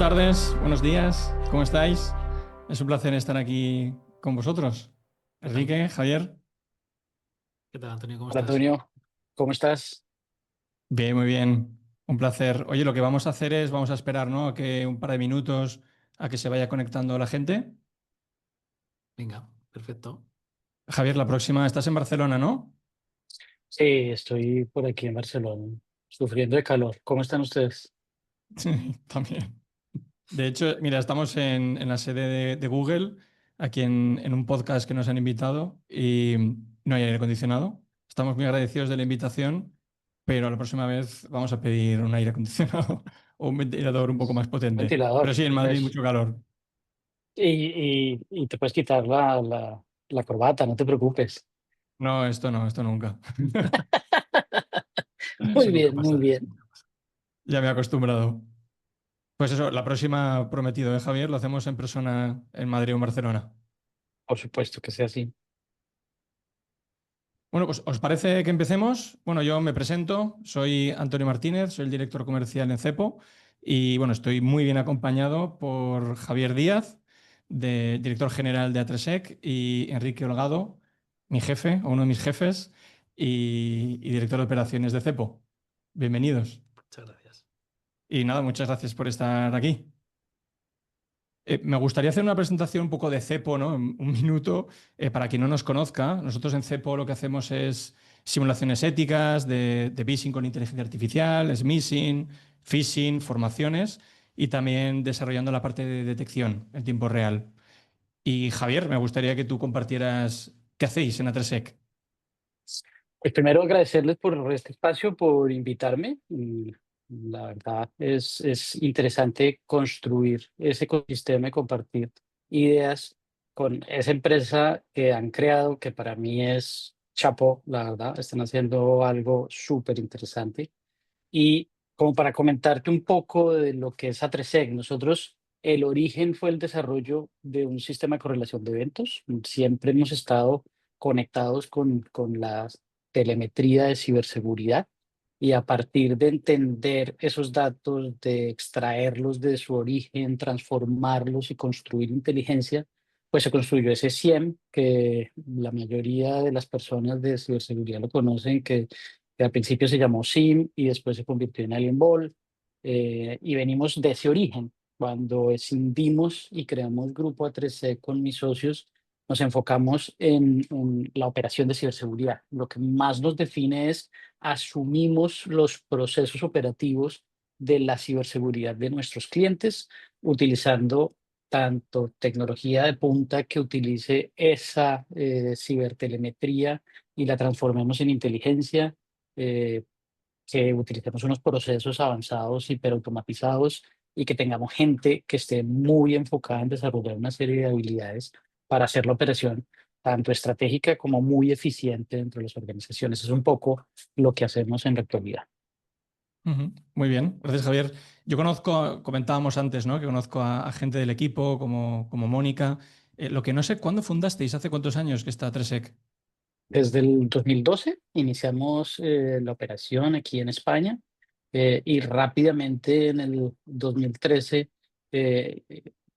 tardes, buenos días, ¿cómo estáis? Es un placer estar aquí con vosotros. ¿Qué tal? Enrique, Javier, ¿Qué tal, Antonio? ¿Cómo Hola estás? Antonio, ¿cómo estás? bien, muy bien, un placer. Oye, lo que vamos a hacer es, vamos a esperar, ¿no? A que un par de minutos a que se vaya conectando la gente. Venga, perfecto. Javier, la próxima, estás en Barcelona, ¿no? Sí, estoy por aquí en Barcelona, sufriendo de calor. ¿Cómo están ustedes? Sí, también. De hecho, mira, estamos en la sede de Google, aquí en un podcast que nos han invitado y no hay aire acondicionado. Estamos muy agradecidos de la invitación, pero la próxima vez vamos a pedir un aire acondicionado o un ventilador un poco más Un potente. Pero ventilador. sí, en Madrid Pues, mucho calor. y te puedes quitar la corbata, no te preocupes. No, esto nunca. Muy Eso nunca bien, muy pasa. bien. Ya me he acostumbrado. Pues eso, la próxima prometido, ¿eh, Javier? Lo hacemos en persona en Madrid o en Barcelona. Por supuesto que sea así. Bueno, pues ¿os parece que empecemos? Bueno, yo me presento, soy Antonio Martínez, soy el director comercial en Cepo y bueno, estoy muy bien acompañado por Javier Díaz, director general de Atresec, y Enrique Holgado, mi jefe o uno de mis jefes y director de operaciones de Cepo. Bienvenidos. Muchas gracias. Y nada, muchas gracias por estar aquí. Me gustaría hacer una presentación un poco de Cepo, ¿no? En un minuto, para quien no nos conozca. Nosotros en Cepo lo que hacemos es simulaciones éticas de phishing con inteligencia artificial, smishing, phishing, formaciones y también desarrollando la parte de detección en tiempo real. Y Javier, me gustaría que tú compartieras qué hacéis en Atresec. Pues primero agradecerles por este espacio, por invitarme. La verdad es interesante construir ese ecosistema y compartir ideas con esa empresa que han creado, que para mí es chapo, la verdad, están haciendo algo súper interesante. Y como para comentarte un poco de lo que es A3Sec, nosotros, el origen fue el desarrollo de un sistema de correlación de eventos. Siempre hemos estado conectados con la telemetría de ciberseguridad y a partir de entender esos datos, de extraerlos de su origen, transformarlos y construir inteligencia, pues se construyó ese SIEM que la mayoría de las personas de ciberseguridad lo conocen, que al principio se llamó SIM y después se convirtió en Alien Ball. Y venimos de ese origen. Cuando escindimos y creamos Grupo A3C con mis socios, nos enfocamos en la operación de ciberseguridad. Lo que más nos define es asumimos los procesos operativos de la ciberseguridad de nuestros clientes, utilizando tanto tecnología de punta que utilice esa cibertelemetría y la transformemos en inteligencia, eh, que utilicemos unos procesos avanzados, hiperautomatizados y que tengamos gente que esté muy enfocada en desarrollar una serie de habilidades para hacer la operación tanto estratégica como muy eficiente dentro de las organizaciones. Es un poco lo que hacemos en la actualidad. Ujú. Muy bien, gracias Javier. Yo conozco, comentábamos antes, ¿no? Que conozco a gente del equipo como Mónica. Lo que no sé, ¿cuándo fundasteis? ¿Hace cuántos años que está Tresec? Desde el 2012 iniciamos la operación aquí en España, y rápidamente en el 2013 eh,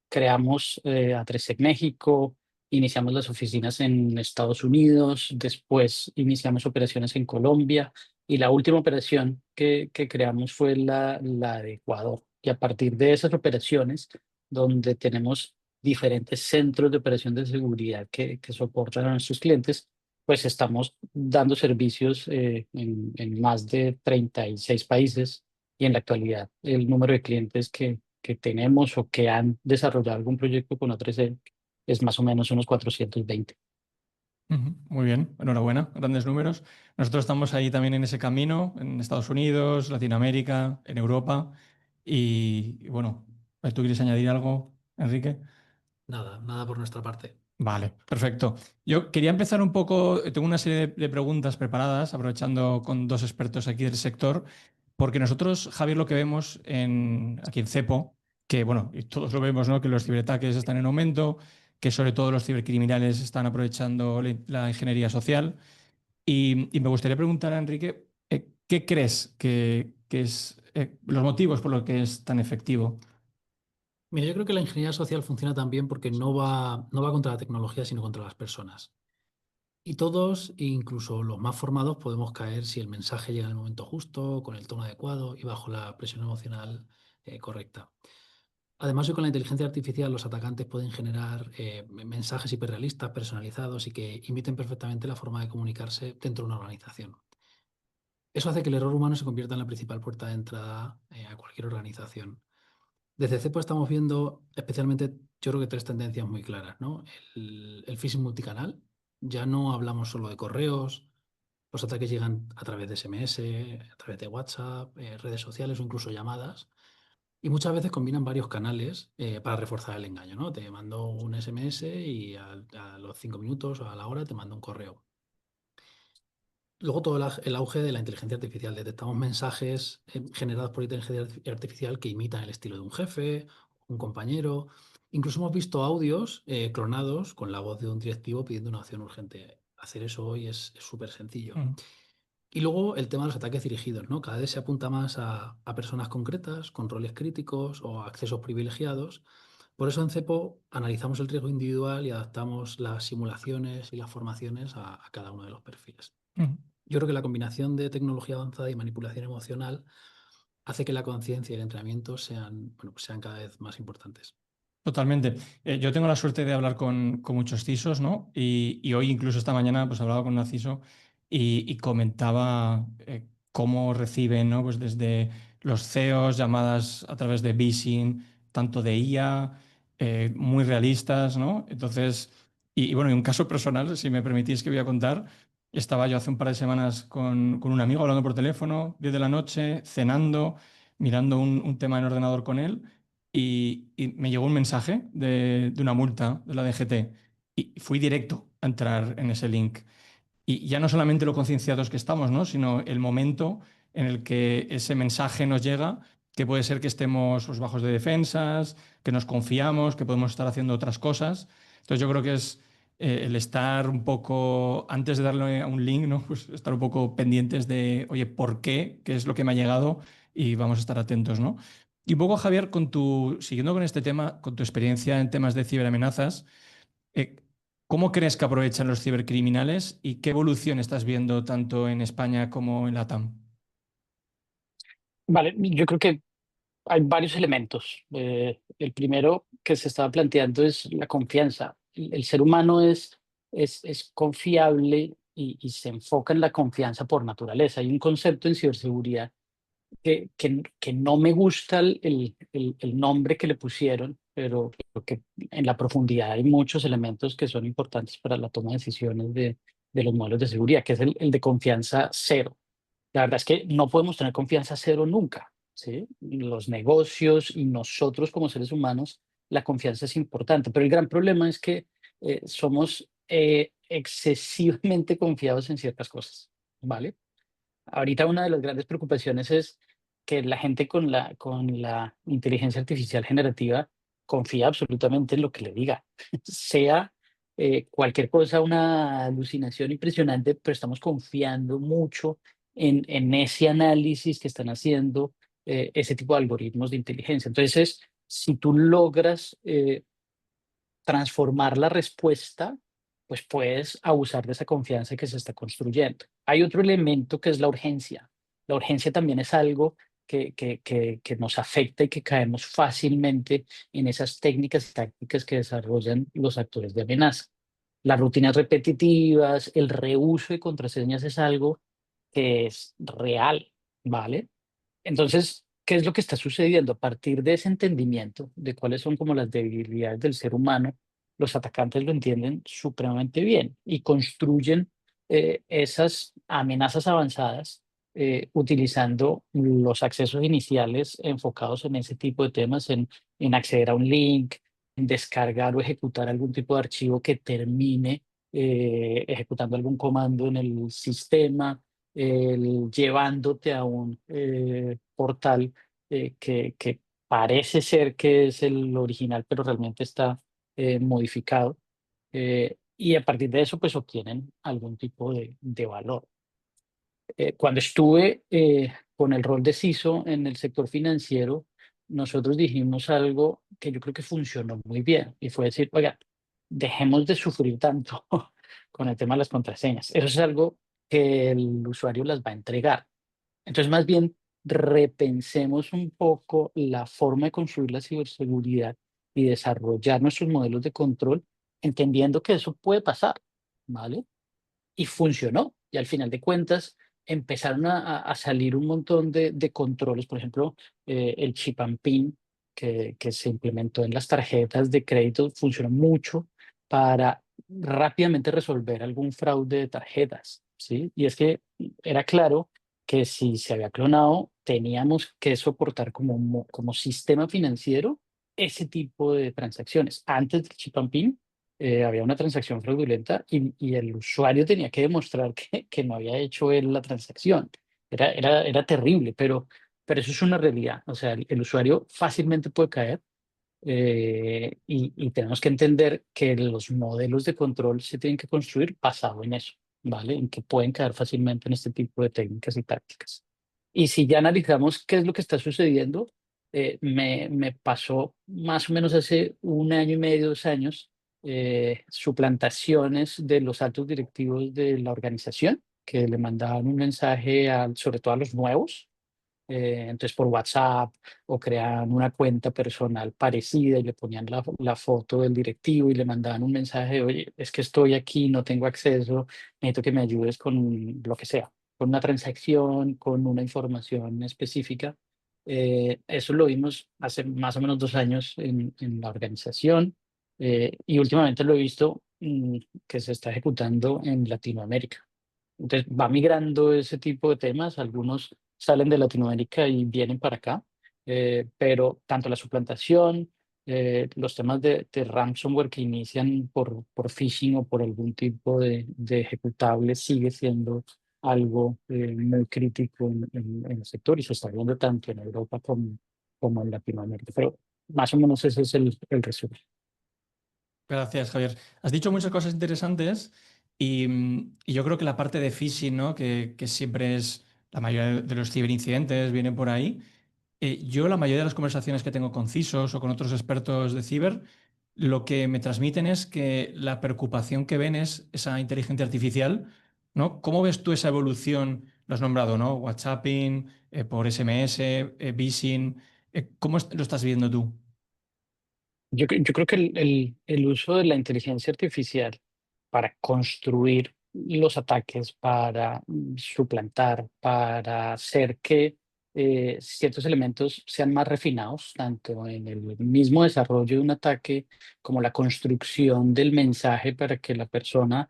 creamos A3Sec México, iniciamos las oficinas en Estados Unidos, después iniciamos operaciones en Colombia y la última operación que creamos fue la de Ecuador. Y a partir de esas operaciones, donde tenemos diferentes centros de operación de seguridad que soportan a nuestros clientes, pues estamos dando servicios en más de 36 países y en la actualidad el número de clientes que tenemos o que han desarrollado algún proyecto con O3C es más o menos unos 420. Ujú. Muy bien, enhorabuena, grandes números. Nosotros estamos ahí también en ese camino, en Estados Unidos, Latinoamérica, en Europa. Y bueno, ¿tú quieres añadir algo, Enrique? Nada, nada por nuestra parte. Vale, perfecto. Yo quería empezar un poco, tengo una serie de preguntas preparadas, aprovechando con dos expertos aquí del sector, porque nosotros, Javier, lo que vemos aquí en Cepo, que bueno, y todos lo vemos, ¿no? Que los ciberataques están en aumento, que sobre todo los cibercriminales están aprovechando la ingeniería social. Y me gustaría preguntar a Enrique, ¿qué crees que es los motivos por los que es tan efectivo? Mira, yo creo que la ingeniería social funciona también porque no va contra la tecnología, sino contra las personas. Y todos, incluso los más formados, podemos caer si el mensaje llega en el momento justo, con el tono adecuado y bajo la presión emocional correcta. Además, hoy con la inteligencia artificial los atacantes pueden generar mensajes hiperrealistas, personalizados y que imiten perfectamente la forma de comunicarse dentro de una organización. Eso hace que el error humano se convierta en la principal puerta de entrada a cualquier organización. Desde CEPO estamos viendo especialmente, yo creo que tres tendencias muy claras, ¿no? El phishing multicanal. Ya no hablamos solo de correos, los ataques llegan a través de SMS, a través de WhatsApp, redes sociales o incluso llamadas. Y muchas veces combinan varios canales para reforzar el engaño, ¿no? Te mando un SMS y a los 5 minutos o a la hora te mando un correo. Luego todo el auge de la inteligencia artificial. Detectamos mensajes generados por inteligencia artificial que imitan el estilo de un jefe, un compañero. Incluso hemos visto audios clonados con la voz de un directivo pidiendo una acción urgente. Hacer eso hoy es súper sencillo. Mm. Y luego el tema de los ataques dirigidos, ¿no? Cada vez se apunta más a personas concretas, con roles críticos o accesos privilegiados. Por eso en CEPO analizamos el riesgo individual y adaptamos las simulaciones y las formaciones a cada uno de los perfiles. Mm. Yo creo que la combinación de tecnología avanzada y manipulación emocional hace que la conciencia y el entrenamiento sean, bueno, pues sean cada vez más importantes. Totalmente. Yo tengo la suerte de hablar con muchos CISOs, ¿no? Y hoy, incluso esta mañana, pues hablaba con una CISO y comentaba cómo reciben, ¿no? Pues desde los CEOs, llamadas a través de phishing, tanto de IA, muy realistas, ¿no? Entonces, y bueno, y un caso personal, si me permitís que voy a contar, estaba yo hace un par de semanas con un amigo hablando por teléfono, 10 de la noche, cenando, mirando un tema en ordenador con él y me llegó un mensaje de una multa de la DGT y fui directo a entrar en ese link. Y ya no solamente lo concienciados que estamos, ¿no? Sino el momento en el que ese mensaje nos llega, que puede ser que estemos pues, bajos de defensas, que nos confiamos, que podemos estar haciendo otras cosas. Entonces yo creo que es el estar un poco, antes de darle a un link, ¿no? Pues estar un poco pendientes de, oye, ¿por qué? ¿Qué es lo que me ha llegado? Y vamos a estar atentos, ¿no? Y un poco, Javier, siguiendo con este tema, con tu experiencia en temas de ciberamenazas, eh, ¿cómo crees que aprovechan los cibercriminales y qué evolución estás viendo tanto en España como en LATAM? Vale, yo creo que hay varios elementos. El primero que se estaba planteando es la confianza. El ser humano es confiable y se enfoca en la confianza por naturaleza. Hay un concepto en ciberseguridad que no me gusta el nombre que le pusieron, pero creo que en la profundidad hay muchos elementos que son importantes para la toma de decisiones de los modelos de seguridad, que es el de confianza cero. La verdad es que no podemos tener confianza cero nunca, ¿sí? Los negocios y nosotros como seres humanos, la confianza es importante, pero el gran problema es que somos excesivamente confiados en ciertas cosas, ¿vale? Ahorita una de las grandes preocupaciones es que la gente con la inteligencia artificial generativa confía absolutamente en lo que le diga, sea cualquier cosa, una alucinación impresionante, pero estamos confiando mucho en ese análisis que están haciendo ese tipo de algoritmos de inteligencia. Entonces, si tú logras transformar la respuesta, pues puedes abusar de esa confianza que se está construyendo. Hay otro elemento que es la urgencia. La urgencia también es algo que nos afecta y que caemos fácilmente en esas técnicas y tácticas que desarrollan los actores de amenaza. Las rutinas repetitivas, el reuso de contraseñas es algo que es real, ¿vale? Entonces, ¿qué es lo que está sucediendo? A partir de ese entendimiento de cuáles son como las debilidades del ser humano, los atacantes lo entienden supremamente bien y construyen esas amenazas avanzadas utilizando los accesos iniciales enfocados en ese tipo de temas, en acceder a un link, en descargar o ejecutar algún tipo de archivo que termine ejecutando algún comando en el sistema, llevándote a un portal que parece ser que es el original, pero realmente está modificado. Y a partir de eso, pues obtienen algún tipo de valor. Cuando estuve con el rol de CISO en el sector financiero, nosotros dijimos algo que yo creo que funcionó muy bien y fue decir, oiga, dejemos de sufrir tanto con el tema de las contraseñas. Eso es algo que el usuario las va a entregar. Entonces, más bien, repensemos un poco la forma de construir la ciberseguridad y desarrollar nuestros modelos de control, entendiendo que eso puede pasar, ¿vale? Y funcionó. Y al final de cuentas empezaron a salir un montón de controles, por ejemplo, el chip and PIN que se implementó en las tarjetas de crédito funcionó mucho para rápidamente resolver algún fraude de tarjetas, ¿sí? Y es que era claro que si se había clonado, teníamos que soportar como sistema financiero ese tipo de transacciones. Antes del chip and PIN, había una transacción fraudulenta y el usuario tenía que demostrar que no había hecho él la transacción. Era terrible, pero eso es una realidad. O sea, el usuario fácilmente puede caer y tenemos que entender que los modelos de control se tienen que construir basado en eso, ¿vale? En que pueden caer fácilmente en este tipo de técnicas y tácticas. Y si ya analizamos qué es lo que está sucediendo, me pasó más o menos hace 1 año y medio, 2 años, suplantaciones de los altos directivos de la organización que le mandaban un mensaje sobre todo a los nuevos, entonces por WhatsApp o creaban una cuenta personal parecida y le ponían la foto del directivo y le mandaban un mensaje, oye, es que estoy aquí, no tengo acceso, necesito que me ayudes con lo que sea, con una transacción, con una información específica. Eso lo vimos hace más o menos 2 años en la organización y últimamente lo he visto que se está ejecutando en Latinoamérica. Entonces va migrando ese tipo de temas, algunos salen de Latinoamérica y vienen para acá, pero tanto la suplantación, los temas de ransomware que inician por phishing o por algún tipo de ejecutable sigue siendo algo muy crítico en el sector y se está viendo tanto en Europa como en Latinoamérica. Pero más o menos ese es el resumen. Gracias, Javier. Has dicho muchas cosas interesantes y yo creo que la parte de phishing, ¿no? Que siempre es la mayoría de los ciberincidentes, viene por ahí. Yo, la mayoría de las conversaciones que tengo con CISOs o con otros expertos de ciber, lo que me transmiten es que la preocupación que ven es esa inteligencia artificial, ¿no? ¿Cómo ves tú esa evolución? Lo has nombrado, ¿no? WhatsApping, por SMS, phishing. ¿Cómo lo estás viendo tú? Yo creo que el uso de la inteligencia artificial para construir los ataques, para suplantar, para hacer que ciertos elementos sean más refinados, tanto en el mismo desarrollo de un ataque como la construcción del mensaje para que la persona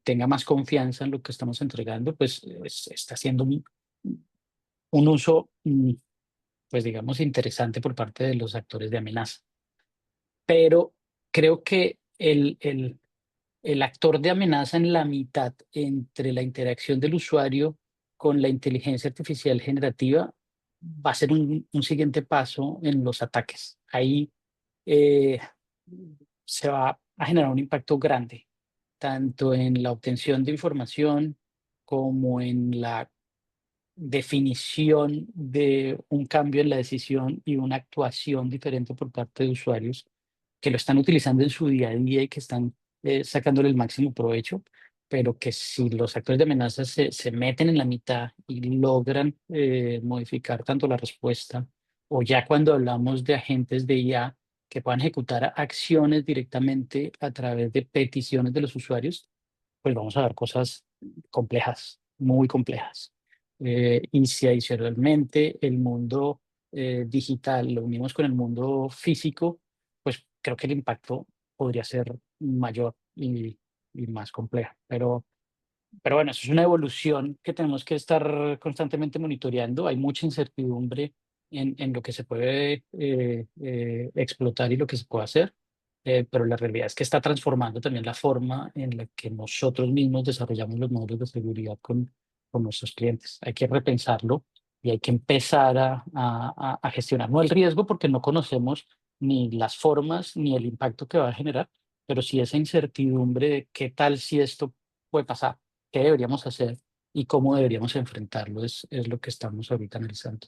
tenga más confianza en lo que estamos entregando, pues está haciendo un uso, pues digamos, interesante por parte de los actores de amenaza. Pero creo que el actor de amenaza en la mitad entre la interacción del usuario con la inteligencia artificial generativa va a ser un siguiente paso en los ataques. Ahí eh, se va a generar un impacto grande, tanto en la obtención de información como en la definición de un cambio en la decisión y una actuación diferente por parte de usuarios que lo están utilizando en su día a día y que están sacándole el máximo provecho, pero que si los actores de amenaza se meten en la mitad y logran modificar tanto la respuesta, o ya cuando hablamos de agentes de IA que puedan ejecutar acciones directamente a través de peticiones de los usuarios, pues vamos a ver cosas complejas, muy complejas. Y si adicionalmente el mundo digital lo unimos con el mundo físico, pues creo que el impacto podría ser mayor y más complejo. Pero bueno, eso es una evolución que tenemos que estar constantemente monitoreando. Hay mucha incertidumbre en lo que se puede explotar y lo que se puede hacer, pero la realidad es que está transformando también la forma en la que nosotros mismos desarrollamos los modelos de seguridad con nuestros clientes. Hay que repensarlo y hay que empezar a gestionar, no el riesgo porque no conocemos ni las formas ni el impacto que va a generar, pero sí esa incertidumbre de qué tal si esto puede pasar, qué deberíamos hacer y cómo deberíamos enfrentarlo es lo que estamos ahorita analizando.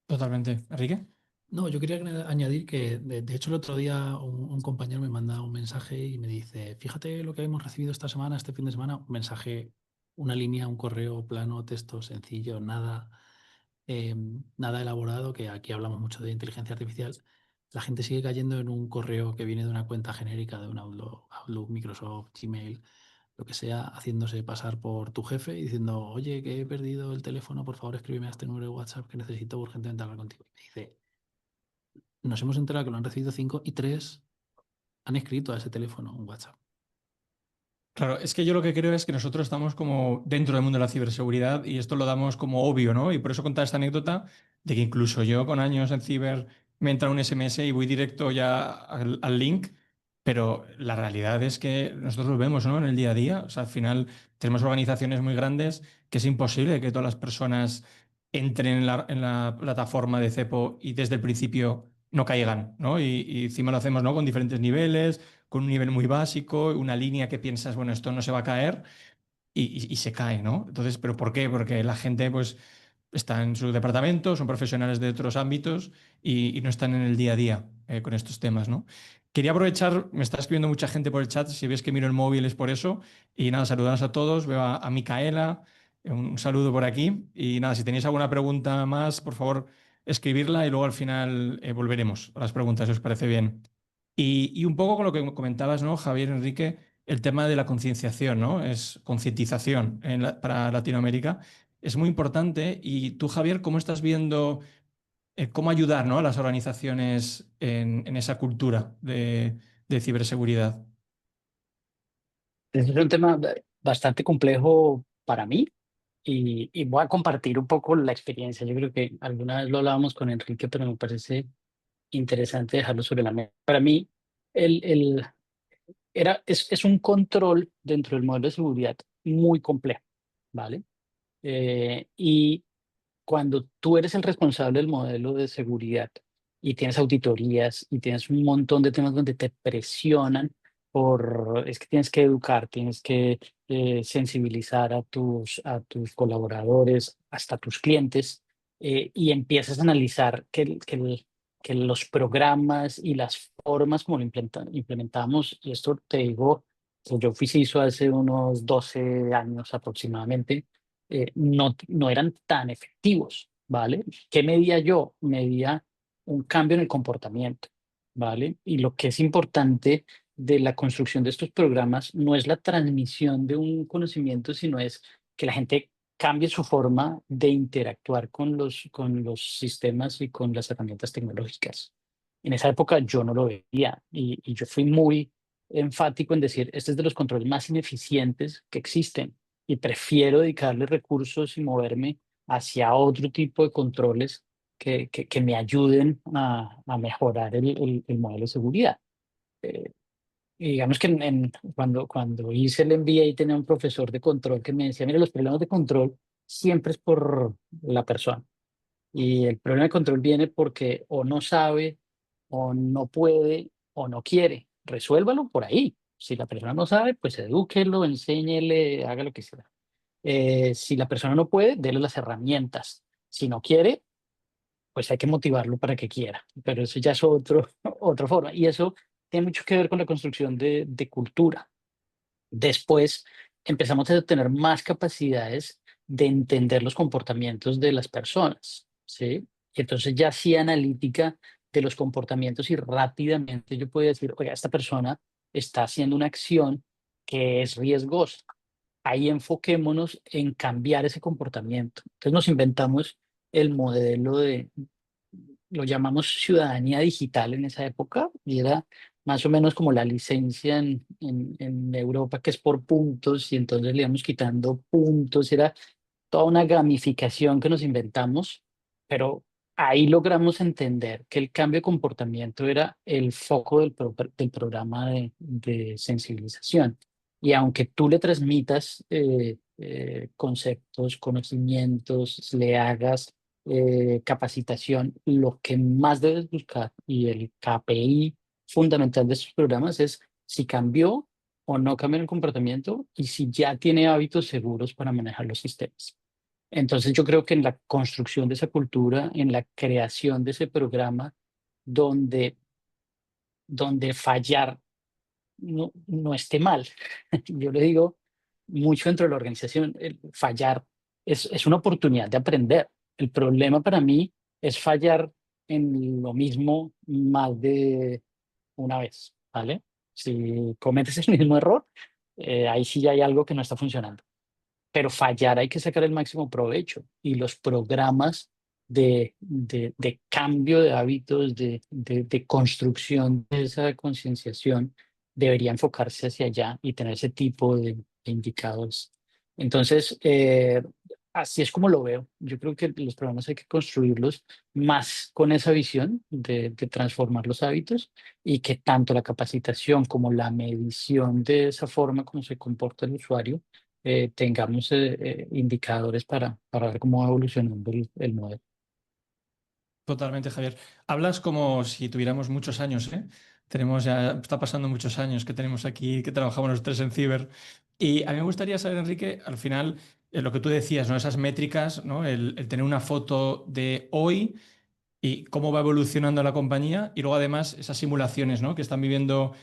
Totalmente. Enrique. No, yo quería añadir que, de hecho, el otro día un compañero me manda un mensaje y me dice, fíjate lo que hemos recibido esta semana, este fin de semana, un mensaje, una línea, un correo plano, texto sencillo, nada elaborado, que aquí hablamos mucho de inteligencia artificial. La gente sigue cayendo en un correo que viene de una cuenta genérica de un Outlook, Microsoft, Gmail, lo que sea, haciéndose pasar por tu jefe y diciendo, oye, que he perdido el teléfono, por favor escríbeme a este número de WhatsApp que necesito urgentemente hablar contigo. Y me dice, nos hemos enterado que lo han recibido 5 y 3 han escrito a ese teléfono un WhatsApp. Claro, es que yo lo que creo es que nosotros estamos como dentro del mundo de la ciberseguridad y esto lo damos como obvio, ¿no? Y por eso contaba esta anécdota de que incluso yo con años en ciber me entra un SMS y voy directo ya al link, pero la realidad es que nosotros lo vemos, ¿no? En el día a día. O sea, al final tenemos organizaciones muy grandes que es imposible que todas las personas entren en la plataforma de Cepo y desde el principio no caigan, ¿no? Y encima lo hacemos, ¿no? Con diferentes niveles, con un nivel muy básico, una línea que piensas, bueno, esto no se va a caer y se cae, ¿no? Entonces, ¿pero por qué? Porque la gente, pues, está en su departamento, son profesionales de otros ámbitos y no están en el día a día con estos temas, ¿no? Quería aprovechar, me está escribiendo mucha gente por el chat, si ves que miro el móvil es por eso. Y nada, saludaros a todos, veo a Micaela, un saludo por aquí. Y nada, si tenéis alguna pregunta más, por favor, escribirla y luego al final volveremos a las preguntas, si os parece bien. Y un poco con lo que comentabas, ¿no, Javier, Enrique? El tema de la concienciación, ¿no? Es concientización para Latinoamérica. Es muy importante. Y tú, Javier, ¿cómo estás viendo cómo ayudar, ¿no? a las organizaciones en esa cultura de ciberseguridad? Ese es un tema bastante complejo para mí y voy a compartir un poco la experiencia. Yo creo que alguna vez lo hablábamos con Enrique, pero me parece interesante dejarlo sobre la mesa. Para mí, el, es un control dentro del modelo de seguridad muy complejo, ¿vale? Y cuando tú eres el responsable del modelo de seguridad y tienes auditorías y tienes un montón de temas donde te presionan es que tienes que educar, tienes que sensibilizar a tus colaboradores, hasta tus clientes, y empiezas a analizar que los programas y las formas como lo implementamos, y esto te digo, que yo fui CISO hace unos 12 años aproximadamente, no eran tan efectivos, ¿vale? ¿Qué medía yo? Medía un cambio en el comportamiento, ¿vale? Y lo que es importante de la construcción de estos programas no es la transmisión de un conocimiento, sino es que la gente cambie su forma de interactuar con los sistemas y con las herramientas tecnológicas. En esa época yo no lo veía y yo fui muy enfático en decir, este es de los controles más ineficientes que existen y prefiero dedicarle recursos y moverme hacia otro tipo de controles que me ayuden a mejorar el modelo de seguridad. Eh, y digamos que cuando hice el MBA tenía un profesor de control que me decía, mire, los problemas de control siempre es por la persona. Y el problema de control viene porque o no sabe, o no puede, o no quiere. Resuélvalo por ahí. Si la persona no sabe, pues edúquelo, enséñele, haga lo que sea. Si la persona no puede, déle las herramientas. Si no quiere, pues hay que motivarlo para que quiera. Pero eso ya es otra forma. Y eso tiene mucho que ver con la construcción de cultura. Después empezamos a tener más capacidades de entender los comportamientos de las personas, ¿sí? Y entonces ya hacía analítica de los comportamientos y rápidamente yo podía decir, oiga, esta persona está haciendo una acción que es riesgosa. Ahí enfoquémonos en cambiar ese comportamiento. Entonces nos inventamos el modelo lo llamamos ciudadanía digital en esa época, y era más o menos como la licencia en Europa, que es por puntos, y entonces le íbamos quitando puntos, era toda una gamificación que nos inventamos, pero ahí logramos entender que el cambio de comportamiento era el foco del programa de sensibilización. Y aunque tú le transmitas conceptos, conocimientos, le hagas capacitación, lo que más debes buscar y el KPI fundamental de estos programas es si cambió o no cambió el comportamiento y si ya tiene hábitos seguros para manejar los sistemas. Entonces yo creo que en la construcción de esa cultura, en la creación de ese programa donde, donde fallar no esté mal. Yo le digo mucho dentro de la organización, el fallar es una oportunidad de aprender. El problema para mí es fallar en lo mismo más de una vez, ¿vale? Si cometes el mismo error, ahí sí hay algo que no está funcionando. Pero fallar hay que sacar el máximo provecho y los programas de cambio de hábitos, de construcción de esa concienciación debería enfocarse hacia allá y tener ese tipo de indicadores. Entonces, así es como lo veo. Yo creo que los programas hay que construirlos más con esa visión de transformar los hábitos y que tanto la capacitación como la medición de esa forma como se comporta el usuario tengamos indicadores para ver cómo va evolucionando el modelo. Totalmente, Javier. Hablas como si tuviéramos muchos años, ¿eh? Tenemos ya, está pasando muchos años que tenemos aquí, que trabajamos los tres en Ciber. Y a mí me gustaría saber, Enrique, al final, lo que tú decías, ¿no? Esas métricas, ¿no? El tener una foto de hoy y cómo va evolucionando la compañía y luego además esas simulaciones, ¿no? Que están viviendo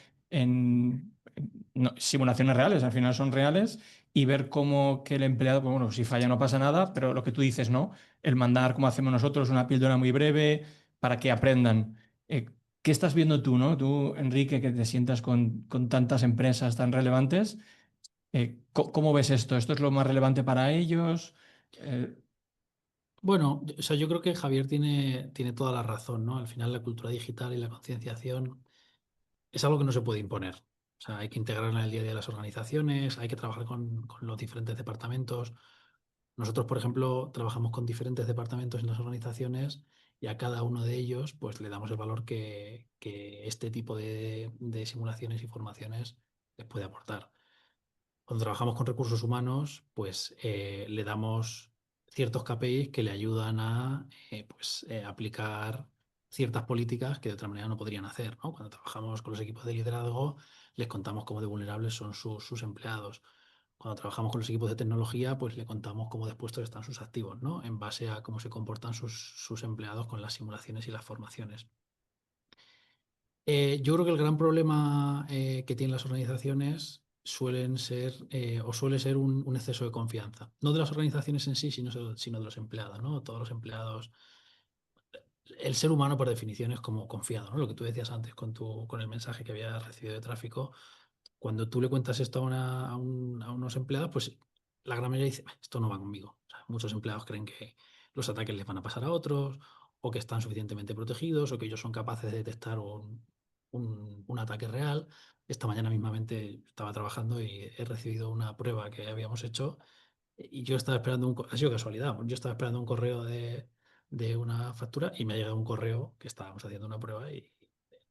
simulaciones reales, al final son reales y ver cómo que el empleado, pues bueno, si falla no pasa nada, pero lo que tú dices, ¿no? El mandar, como hacemos nosotros, una píldora muy breve para que aprendan. ¿Qué estás viendo tú, ¿no? Tú, Enrique, que te sientas con tantas empresas tan relevantes, ¿cómo ves esto? ¿Esto es lo más relevante para ellos? Eh, Bueno, o sea, yo creo que Javier tiene toda la razón, ¿no? Al final la cultura digital y la concienciación es algo que no se puede imponer. O sea, hay que integrarla en el día a día de las organizaciones, hay que trabajar con los diferentes departamentos. Nosotros, por ejemplo, trabajamos con diferentes departamentos en las organizaciones y a cada uno de ellos pues, le damos el valor que este tipo de simulaciones y formaciones les puede aportar. Cuando trabajamos con recursos humanos, pues le damos ciertos KPIs que le ayudan a aplicar ciertas políticas que de otra manera no podrían hacer, ¿no? Cuando trabajamos con los equipos de liderazgo, les contamos cómo de vulnerables son sus empleados. Cuando trabajamos con los equipos de tecnología, pues le contamos cómo dispuestos están sus activos, ¿no? En base a cómo se comportan sus empleados con las simulaciones y las formaciones. Yo creo que el gran problema que tienen las organizaciones suelen ser o suele ser un exceso de confianza. No de las organizaciones en sí, sino de los empleados, ¿no? Todos los empleados. El ser humano, por definición, es como confiado, ¿no? Lo que tú decías antes con el mensaje que había recibido de tráfico. Cuando tú le cuentas esto a unos empleados, pues la gran mayoría dice, esto no va conmigo. O sea, muchos empleados creen que los ataques les van a pasar a otros, o que están suficientemente protegidos, o que ellos son capaces de detectar un ataque real. Esta mañana mismamente estaba trabajando y he recibido una prueba que habíamos hecho y yo estaba esperando ha sido casualidad, yo estaba esperando un correo de una factura y me ha llegado un correo que estábamos haciendo una prueba y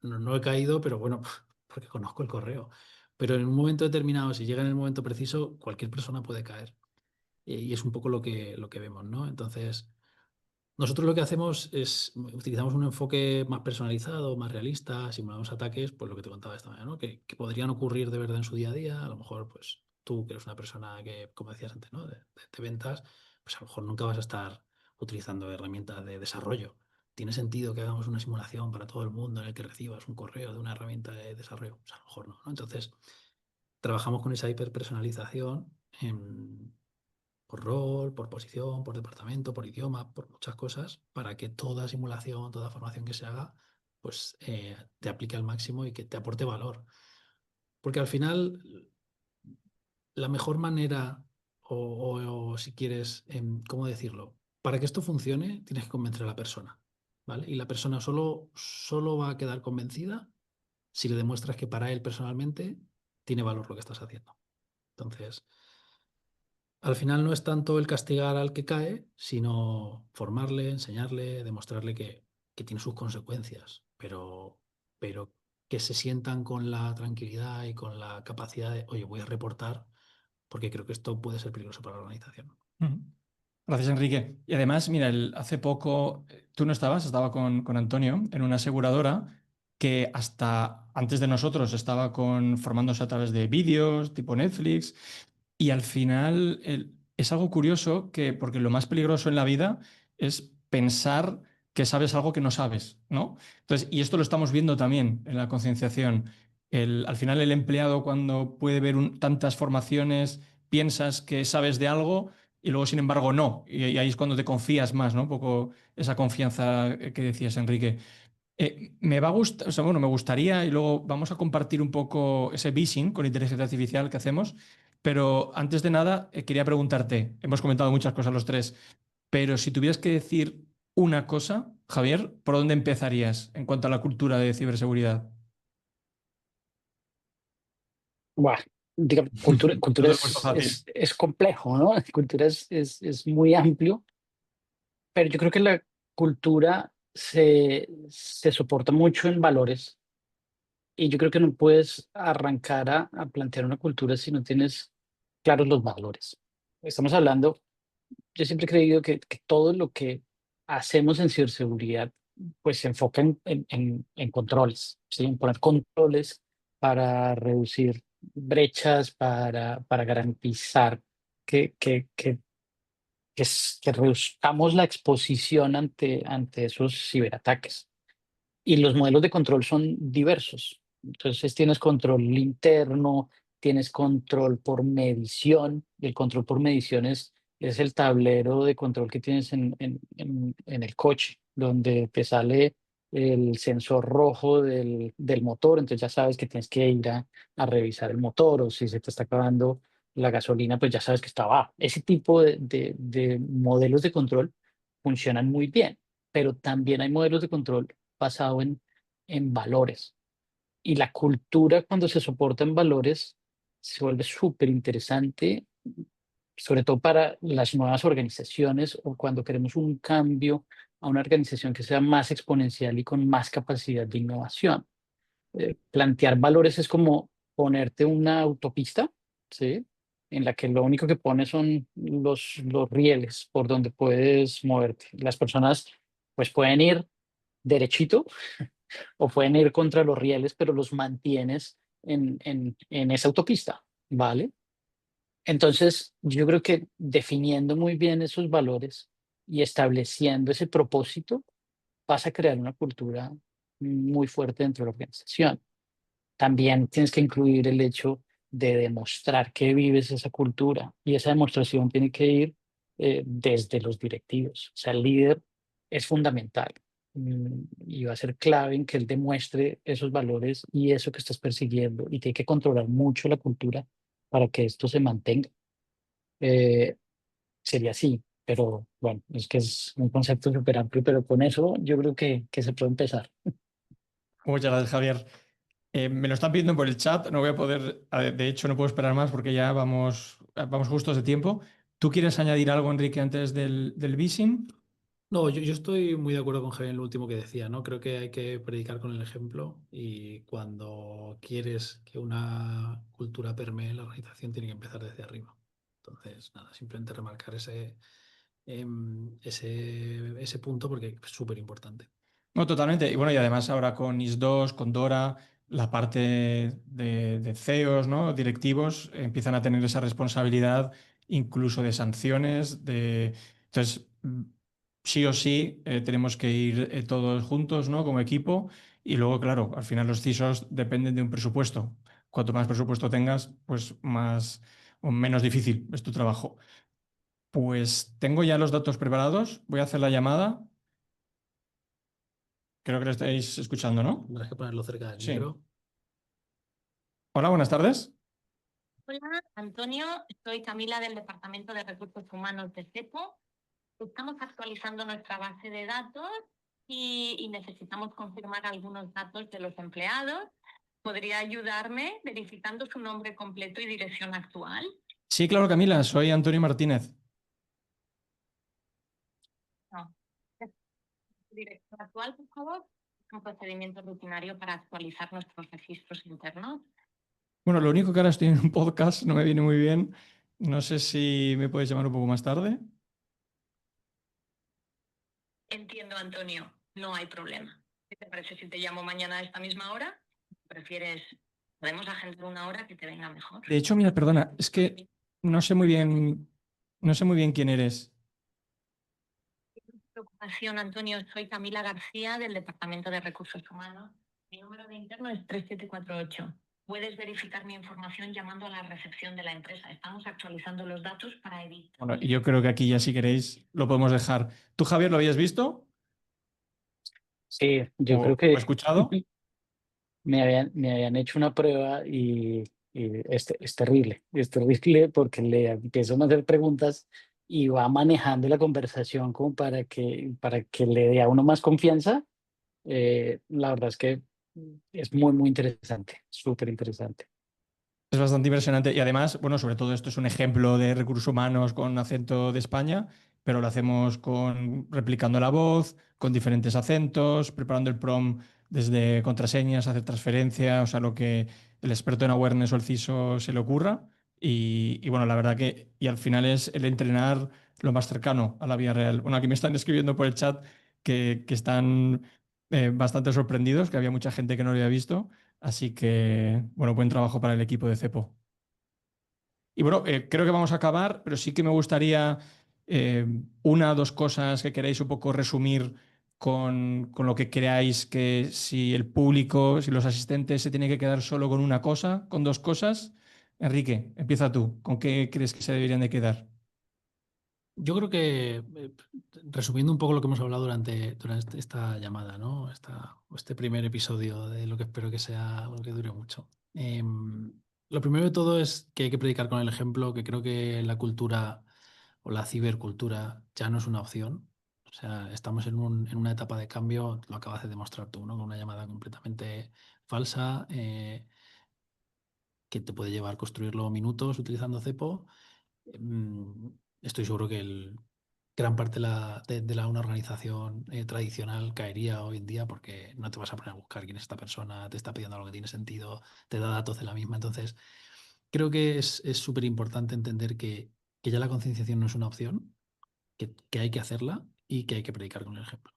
no he caído, pero bueno, porque conozco el correo. Pero en un momento determinado, si llega en el momento preciso, cualquier persona puede caer. Y es un poco lo que vemos, ¿no? Entonces, nosotros lo que hacemos es utilizamos un enfoque más personalizado, más realista, simulamos ataques, pues lo que te contaba esta mañana, ¿no? Que podrían ocurrir de verdad en su día a día. A lo mejor, pues tú, que eres una persona que, como decías antes, ¿no? De ventas, pues a lo mejor nunca vas a estar utilizando herramientas de desarrollo. ¿Tiene sentido que hagamos una simulación para todo el mundo en el que recibas un correo de una herramienta de desarrollo? Pues a lo mejor no, ¿no? Entonces, trabajamos con esa hiperpersonalización por rol, por posición, por departamento, por idioma, por muchas cosas, para que toda simulación, toda formación que se haga, pues te aplique al máximo y que te aporte valor. Porque al final, la mejor manera, o si quieres, ¿cómo decirlo? Para que esto funcione, tienes que convencer a la persona, ¿vale? Y la persona solo va a quedar convencida si le demuestras que para él personalmente tiene valor lo que estás haciendo. Entonces, al final no es tanto el castigar al que cae, sino formarle, enseñarle, demostrarle que tiene sus consecuencias, pero que se sientan con la tranquilidad y con la capacidad de, oye, voy a reportar porque creo que esto puede ser peligroso para la organización. Ujú. Gracias, Enrique. Y además, mira, hace poco, tú no estabas, estaba con Antonio en una aseguradora que hasta antes de nosotros estaba formándose a través de vídeos tipo Netflix y al final es algo curioso porque lo más peligroso en la vida es pensar que sabes algo que no sabes, ¿no? Entonces, y esto lo estamos viendo también en la concienciación. Al final el empleado cuando puede ver tantas formaciones, piensas que sabes de algo y luego sin embargo no. Y ahí es cuando te confías más, ¿no? Un poco esa confianza que decías, Enrique. Me va a gustar, o sea, bueno, me gustaría y luego vamos a compartir un poco ese vising con inteligencia artificial que hacemos, pero antes de nada quería preguntarte, hemos comentado muchas cosas los tres, pero si tuvieras que decir una cosa, Javier, ¿por dónde empezarías en cuanto a la cultura de ciberseguridad? Buah, digamos, No cultura te lo he puesto fácil. es complejo, ¿no? Cultura es muy amplio, pero yo creo que la cultura se soporta mucho en valores y yo creo que no puedes arrancar a plantear una cultura si no tienes claros los valores. Estamos hablando, yo siempre he creído que todo lo que hacemos en ciberseguridad pues se enfoca en controles, ¿sí? En poner controles para reducir brechas, para garantizar que que reduzcamos la exposición ante esos ciberataques. Y los modelos de control son diversos. Entonces tienes control interno, tienes control por medición, y el control por medición es el tablero de control que tienes en el coche, donde te sale el sensor rojo del motor, entonces ya sabes que tienes que ir a revisar el motor, o si se te está acabando la gasolina, pues ya sabes que está abajo. Ese tipo de modelos de control funcionan muy bien, pero también hay modelos de control basado en valores. Y la cultura, cuando se soporta en valores, se vuelve súper interesante, sobre todo para las nuevas organizaciones o cuando queremos un cambio a una organización que sea más exponencial y con más capacidad de innovación. Plantear valores es como ponerte una autopista, ¿sí? En la que lo único que pones son los rieles por donde puedes moverte. Las personas pues pueden ir derechito o pueden ir contra los rieles, pero los mantienes en esa autopista, ¿vale? Entonces, yo creo que definiendo muy bien esos valores y estableciendo ese propósito, vas a crear una cultura muy fuerte dentro de la organización. También tienes que incluir el hecho de demostrar que vives esa cultura y esa demostración tiene que ir desde los directivos. O sea, el líder es fundamental y va a ser clave en que él demuestre esos valores y eso que estás persiguiendo y tiene que controlar mucho la cultura para que esto se mantenga. Eh, Sería así, pero bueno, es que es un concepto súper amplio, pero con eso yo creo que se puede empezar. Muchas gracias, Javier. Me lo están pidiendo por el chat, no voy a poder, de hecho no puedo esperar más porque ya vamos justos de tiempo. ¿Tú quieres añadir algo, Enrique, antes del Vising? No, yo estoy muy de acuerdo con Javier en lo último que decía, ¿no? Creo que hay que predicar con el ejemplo y cuando quieres que una cultura permee la organización tiene que empezar desde arriba. Entonces, nada, simplemente remarcar ese punto porque es súper importante. No, totalmente. Y bueno, y además ahora con IS2, con Dora, la parte de CEOs, ¿no? Directivos, empiezan a tener esa responsabilidad incluso de sanciones, Entonces, sí o sí, tenemos que ir todos juntos, ¿no? Como equipo. Y luego, claro, al final los CISOs dependen de un presupuesto. Cuanto más presupuesto tengas, pues más o menos difícil es tu trabajo. Pues tengo ya los datos preparados. Voy a hacer la llamada. Creo que lo estáis escuchando, ¿no? Tendrás que ponerlo cerca del Sí. micro. Hola, buenas tardes. Hola, Antonio. Soy Camila del Departamento de Recursos Humanos de CEPO. Estamos actualizando nuestra base de datos y necesitamos confirmar algunos datos de los empleados. ¿Podría ayudarme verificando su nombre completo y dirección actual? Sí, claro, Camila, soy Antonio Martínez. No. Dirección actual, por favor. Es un procedimiento rutinario para actualizar nuestros registros internos. Bueno, lo único que ahora estoy en un podcast, no me viene muy bien. No sé si me puedes llamar un poco más tarde. Entiendo, Antonio. No hay problema. ¿Qué te parece si te llamo mañana a esta misma hora? ¿Prefieres? Podemos agendar una hora que te venga mejor. De hecho, mira, perdona, es que no sé muy bien quién eres. No te preocupes, presentación, Antonio. Soy Camila García del Departamento de Recursos Humanos. Mi número de interno es 3748. Puedes verificar mi información llamando a la recepción de la empresa. Estamos actualizando los datos para evitar. Bueno, y yo creo que aquí ya, si queréis, lo podemos dejar. ¿Tú, Javier, lo habías visto Sí, yo creo o que escuchado? me habían hecho una prueba y es terrible porque le empiezo a hacer preguntas y va manejando la conversación como para que le dé a uno más confianza. La verdad es que es muy, muy interesante, súper interesante. Es bastante impresionante y además, bueno, sobre todo esto es un ejemplo de recursos humanos con acento de España, pero lo hacemos con replicando la voz, con diferentes acentos, preparando el prompt desde contraseñas, hacer transferencia, o sea, lo que el experto en awareness o el CISO se le ocurra. Y bueno, la verdad que, y al final es el entrenar lo más cercano a la vida real. Bueno, aquí me están escribiendo por el chat que están bastante sorprendidos, que había mucha gente que no lo había visto. Así que, bueno, buen trabajo para el equipo de Cepo. Y bueno, creo que vamos a acabar, pero sí que me gustaría eh, una o dos cosas que queráis un poco resumir con lo que creáis que si el público, si los asistentes se tienen que quedar solo con una cosa, con dos cosas. Enrique, empieza tú. ¿Con qué crees que se deberían de quedar? Yo creo que, resumiendo un poco lo que hemos hablado durante esta llamada, ¿no? Este primer episodio de lo que espero que sea, lo que dure mucho. Lo primero de todo es que hay que predicar con el ejemplo, que creo que la cultura o la cibercultura ya no es una opción. O sea, estamos en una etapa de cambio, lo acabas de demostrar tú, ¿no? Con una llamada completamente falsa, que te puede llevar a construirlo minutos utilizando Cepo. Mm, Estoy seguro que gran parte una organización tradicional caería hoy en día porque no te vas a poner a buscar quién es esta persona, te está pidiendo algo que tiene sentido, te da datos de la misma. Entonces, creo que es súper importante entender que ya la concienciación no es una opción, que hay que hacerla y que hay que predicar con el ejemplo.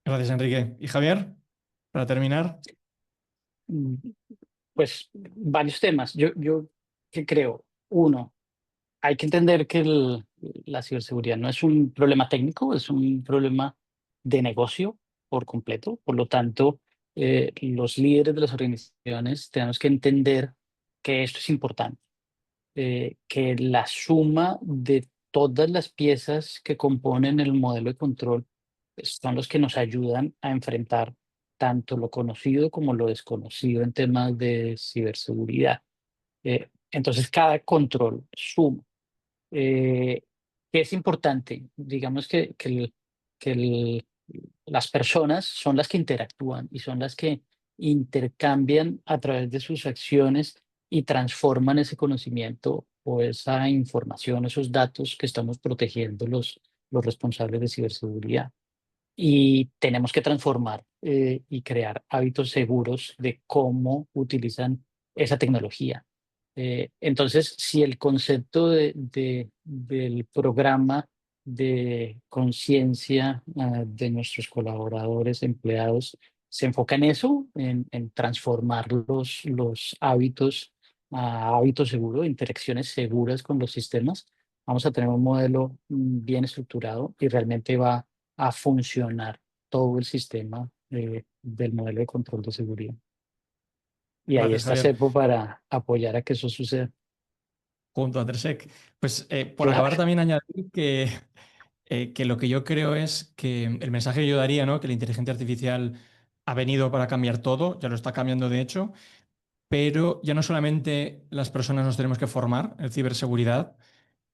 Gracias, Enrique. ¿Y Javier? Para terminar. Mm, Pues varios temas. Yo que creo, uno, hay que entender que la ciberseguridad no es un problema técnico, es un problema de negocio por completo. Por lo tanto, los líderes de las organizaciones tenemos que entender que esto es importante, que la suma de todas las piezas que componen el modelo de control pues, son los que nos ayudan a enfrentar tanto lo conocido como lo desconocido en temas de ciberseguridad. Entonces, cada control suma. ¿Qué es importante? Digamos que las personas son las que interactúan y son las que intercambian a través de sus acciones y transforman ese conocimiento o esa información, esos datos que estamos protegiendo los responsables de ciberseguridad. Y tenemos que transformar y crear hábitos seguros de cómo utilizan esa tecnología. Entonces, si el concepto del programa de conciencia de nuestros colaboradores, empleados, se enfoca en eso, en transformar los hábitos a hábitos seguros, interacciones seguras con los sistemas, vamos a tener un modelo bien estructurado y realmente va a funcionar todo el sistema del modelo de control de seguridad. Y ahí Gracias, está Javier. CEPO para apoyar a que eso suceda. Junto a Tersec. Pues por Claro. acabar también añadir que lo que yo creo es que el mensaje que yo daría, ¿no? Que la inteligencia artificial ha venido para cambiar todo, ya lo está cambiando de hecho, pero ya no solamente las personas nos tenemos que formar en ciberseguridad,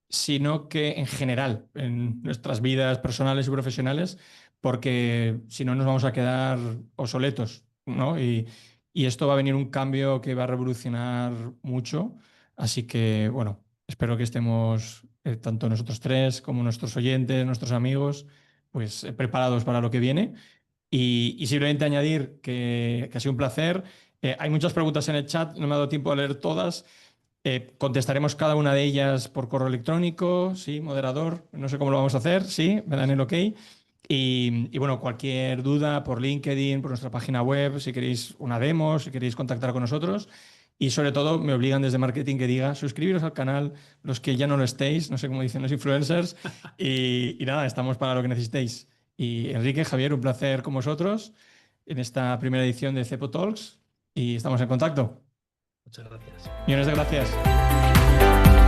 sino que en general, en nuestras vidas personales y profesionales, porque si no nos vamos a quedar obsoletos, ¿no? Y esto va a venir un cambio que va a revolucionar mucho, así que, bueno, espero que estemos, tanto nosotros tres como nuestros oyentes, nuestros amigos, pues preparados para lo que viene. Y simplemente añadir que ha sido un placer. Hay muchas preguntas en el chat, no me ha dado tiempo a leer todas. Contestaremos cada una de ellas por correo electrónico, sí, moderador, no sé cómo lo vamos a hacer, sí, me dan el ok. Y bueno, cualquier duda por LinkedIn, por nuestra página web, si queréis una demo, si queréis contactar con nosotros. Y sobre todo, me obligan desde marketing que diga, suscribiros al canal, los que ya no lo estéis, no sé cómo dicen los influencers. Y nada, estamos para lo que necesitéis. Y Enrique, Javier, un placer con vosotros en esta primera edición de Cepo Talks y estamos en contacto. Muchas gracias. Millones de gracias.